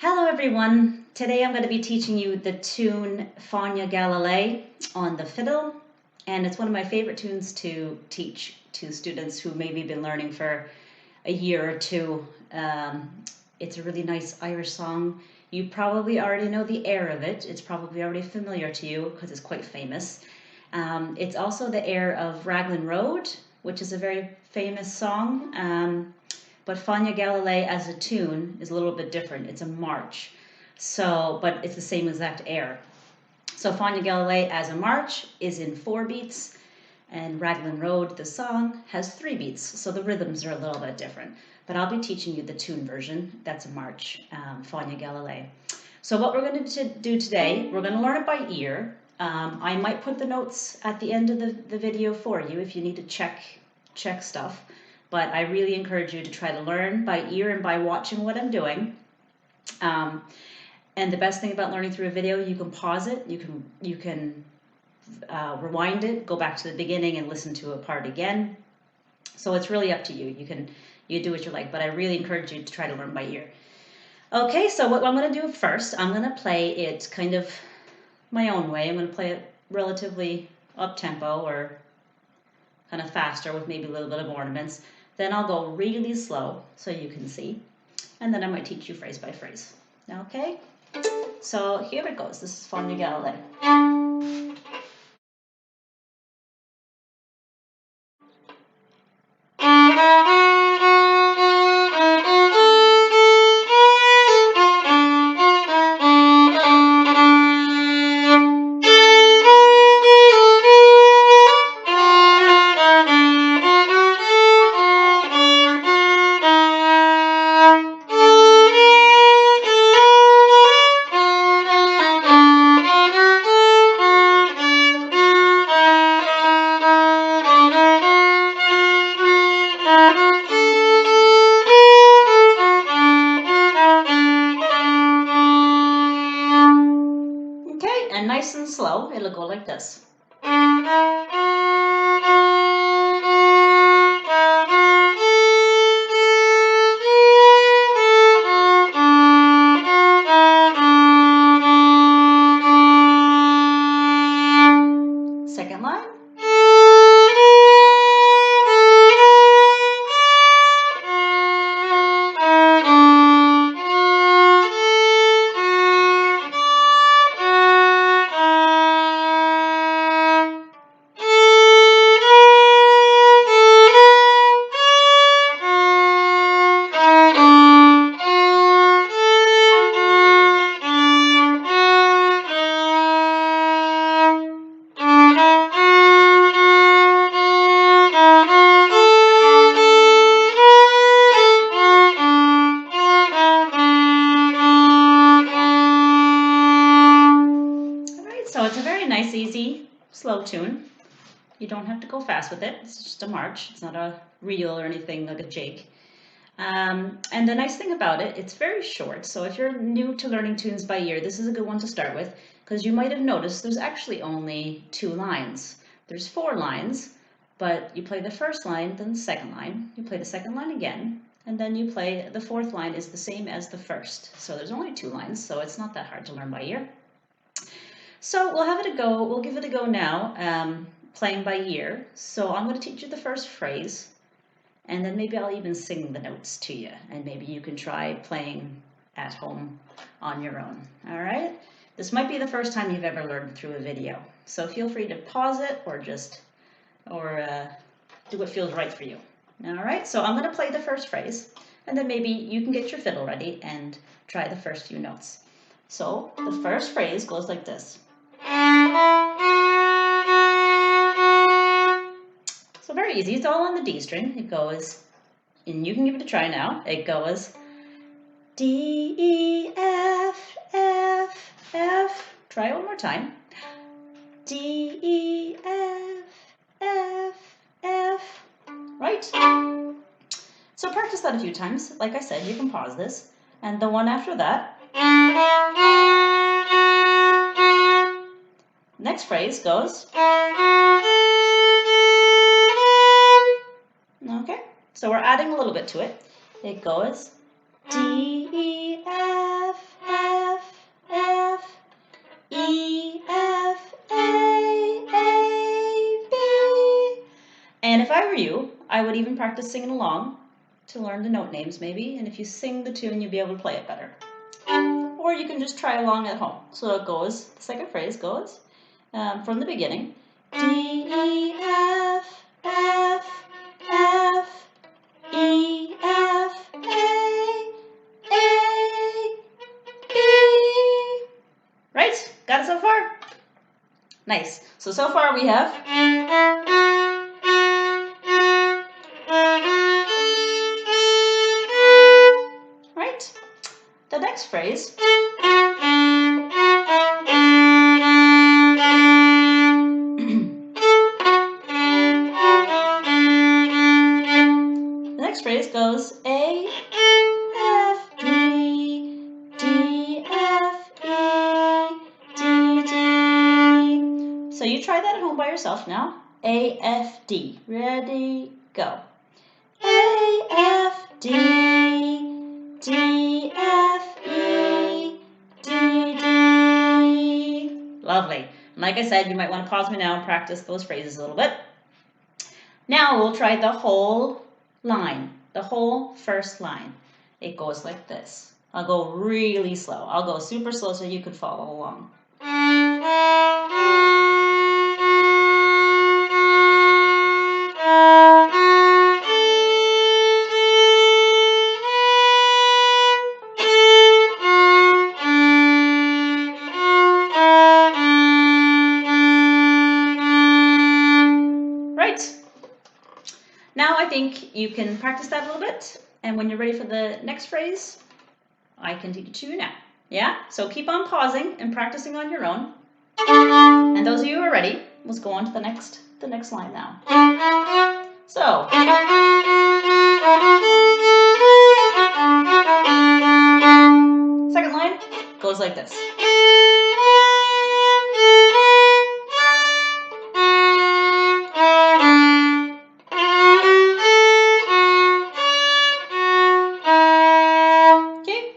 Hello everyone, today I'm going to be teaching you the tune Fáinne Gael on the fiddle, and it's one of my favorite tunes to teach to students who maybe been learning for a year or two. It's a really nice Irish song. You probably already know the air of it, it's probably already familiar to you because it's quite famous. It's also the air of Raglan Road, which is a very famous song. But Fáinne Gael as a tune is a little bit different. It's a march, but it's the same exact air. So Fáinne Gael as a march is in 4 beats, and Raglan Road, the song, has 3 beats. So the rhythms are a little bit different. But I'll be teaching you the tune version. That's a march, Fáinne Gael. So what we're going to do today, we're going to learn it by ear. I might put the notes at the end of the video for you if you need to check stuff. But I really encourage you to try to learn by ear and by watching what I'm doing. And the best thing about learning through a video, you can pause it, you can rewind it, go back to the beginning and listen to a part again. So it's really up to you. You do what you like, but I really encourage you to try to learn by ear. Okay, so what I'm going to do first, I'm going to play it kind of my own way. I'm going to play it relatively up-tempo or kind of faster with maybe a little bit of ornaments. Then I'll go really slow so you can see, and then I might teach you phrase by phrase. Okay, so here it goes. This is Fáinne Gael. And nice and slow, it'll go like this. Second line. So it's a very nice, easy, slow tune. You don't have to go fast with it. It's just a march. It's not a reel or anything like a jig. And the nice thing about it, it's very short. So if you're new to learning tunes by ear, this is a good one to start with, because you might have noticed there's actually only 2 lines. There's 4 lines, but you play the first line, then the second line. You play the second line again, and then you play the 4th line is the same as the first. So there's only 2 lines, so it's not that hard to learn by ear. So we'll give it a go now, playing by ear. So I'm going to teach you the first phrase, and then maybe I'll even sing the notes to you, and maybe you can try playing at home on your own. All right? This might be the first time you've ever learned through a video, so feel free to pause it or do what feels right for you. All right? So I'm going to play the first phrase, and then maybe you can get your fiddle ready and try the first few notes. So the first phrase goes like this. So very easy, it's all on the D string. It goes, and you can give it a try now. It goes D, E, F, F, F. Try it one more time. D, E, F, F, F. Right? So practice that a few times. Like I said, you can pause this. And the one after that. Next phrase goes. Okay, so we're adding a little bit to it. It goes D, E, F, I were you, I would even practice singing along to learn the note names maybe, and if you sing the tune, you'll be able to play it better. Or you can just try along at home. So it goes, the second phrase goes from the beginning. D, E, F, F, F, E, F, A, B. Right? Got it so far? Nice. So far we have right? The next phrase goes A, F, D, D, F, E, D, D. So you try that at home by yourself now. A, F, D. Ready, go. A, F, D, D, F, E, D, D. Lovely. Like I said, you might want to pause me now and practice those phrases a little bit. Now we'll try the whole line. The whole first line. It goes like this. I'll go really slow. I'll go super slow so you can follow along. Right. Now I think you can practice that a little bit, and when you're ready for the next phrase, I can teach it to you now. Yeah? So keep on pausing and practicing on your own. And those of you who are ready, let's go on to the next line now. So second line goes like this.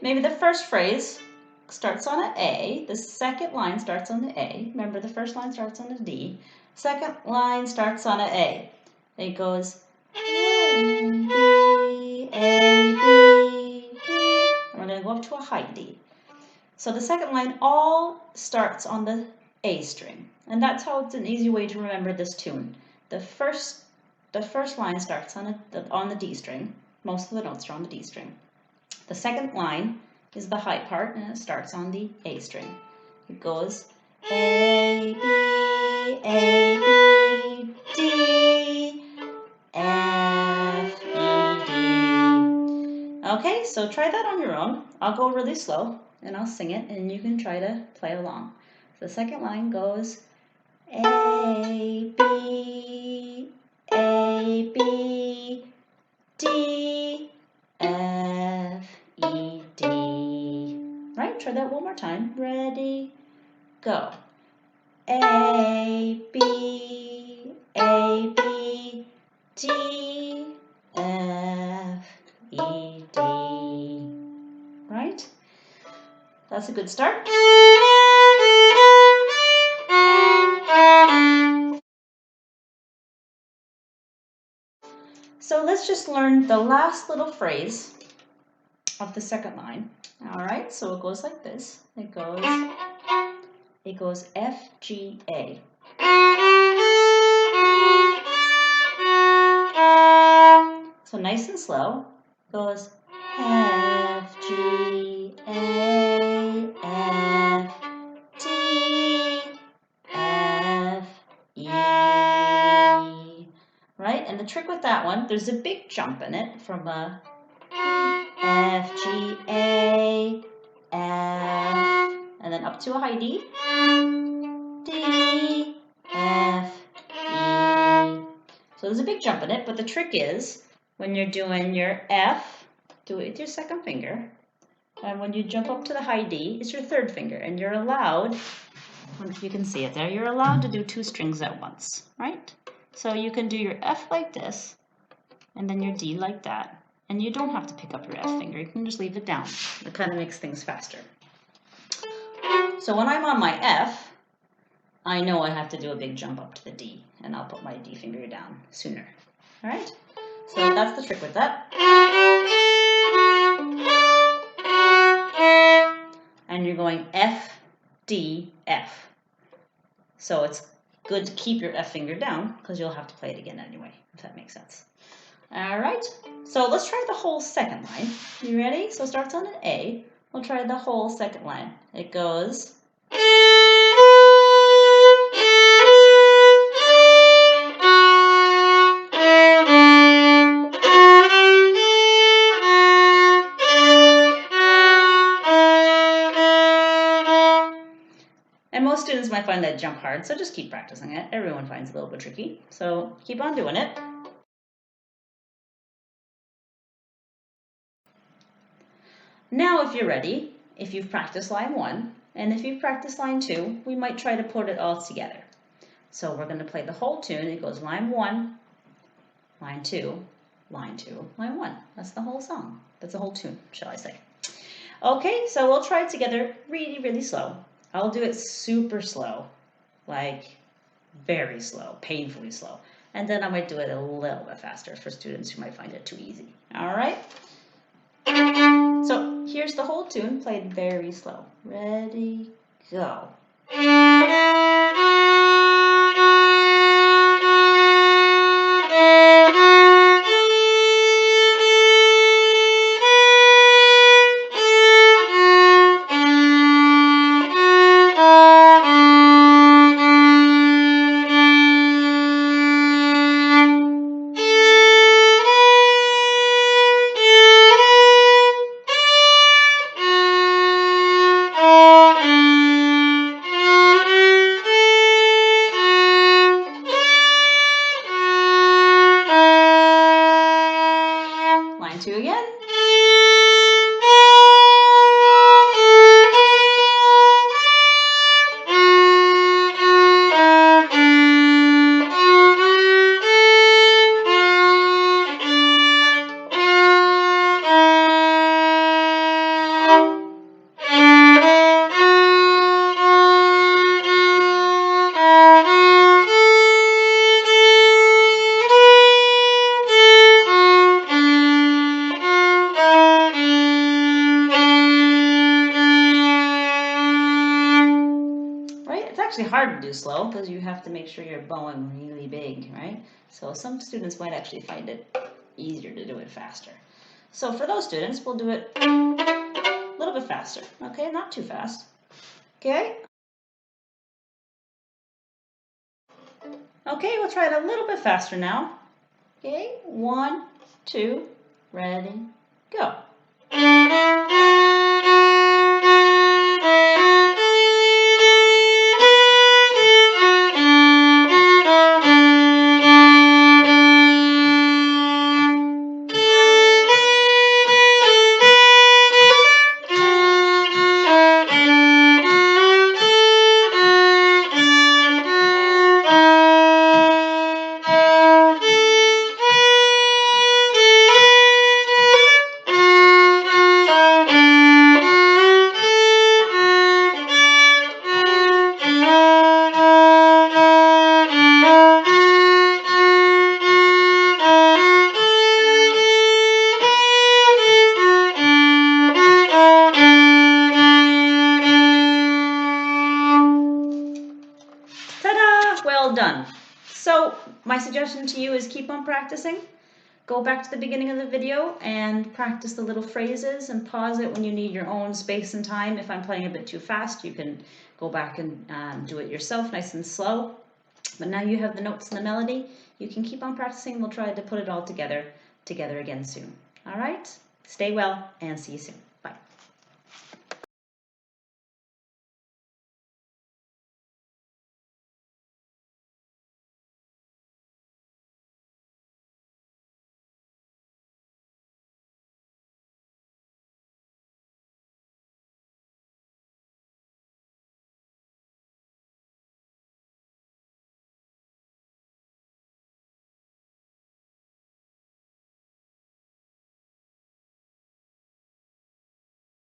Maybe the first phrase starts on an A, the second line starts on the A. Remember, the first line starts on a D. Second line starts on an A. It goes A, B, A, B, D. We're going to go up to a high D. So the second line all starts on the A string. And that's how it's an easy way to remember this tune. The first line starts on the D string. Most of the notes are on the D string. The second line is the high part, and it starts on the A string. It goes A, B, D, F, E, D. Okay, so try that on your own. I'll go really slow, and I'll sing it, and you can try to play along. The second line goes A, B, D, F, E, D. Right? Try that one more time. Ready? Go. A, B, D, F, E, D. Right? That's a good start. So let's just learn the last little phrase of the second line. All right, so it goes like this. It goes F, G, A. So nice and slow. It goes F, G, A, F, D, F, E. Right, and the trick with that one, there's a big jump in it from a F, G, A, F, and then up to a high D, D, F, E. So there's a big jump in it, but the trick is when you're doing your F, do it with your second finger, and when you jump up to the high D, it's your third finger, and you're allowed, I don't know if you can see it there, you're allowed to do two strings at once, right? So you can do your F like this, and then your D like that. And you don't have to pick up your F finger, you can just leave it down. It kind of makes things faster. So when I'm on my F, I know I have to do a big jump up to the D, and I'll put my D finger down sooner. All right, so that's the trick with that. And you're going F, D, F. So it's good to keep your F finger down because you'll have to play it again anyway, if that makes sense. All right, so let's try the whole second line. You ready? So it starts on an A. We'll try the whole second line. It goes. And most students might find that jump hard, so just keep practicing it. Everyone finds it a little bit tricky, so keep on doing it. Now if you're ready, if you've practiced line 1, and if you've practiced line 2, we might try to put it all together. So we're going to play the whole tune. It goes line 1, line 2, line 2, line 1. That's the whole song. That's the whole tune, shall I say. Okay, so we'll try it together really, really slow. I'll do it super slow, like very slow, painfully slow. And then I might do it a little bit faster for students who might find it too easy. All right? So here's the whole tune played very slow. Ready, go. Line 2 again. Actually hard to do slow because you have to make sure you're bowing really big, right? So some students might actually find it easier to do it faster. So for those students, we'll do it a little bit faster, okay? Not too fast, okay? Okay, we'll try it a little bit faster now. Okay, 1, 2, ready, go. Well done. So my suggestion to you is keep on practicing. Go back to the beginning of the video and practice the little phrases and pause it when you need your own space and time. If I'm playing a bit too fast, you can go back and do it yourself, nice and slow. But now you have the notes and the melody. You can keep on practicing. We'll try to put it all together again soon. All right? Stay well and see you soon.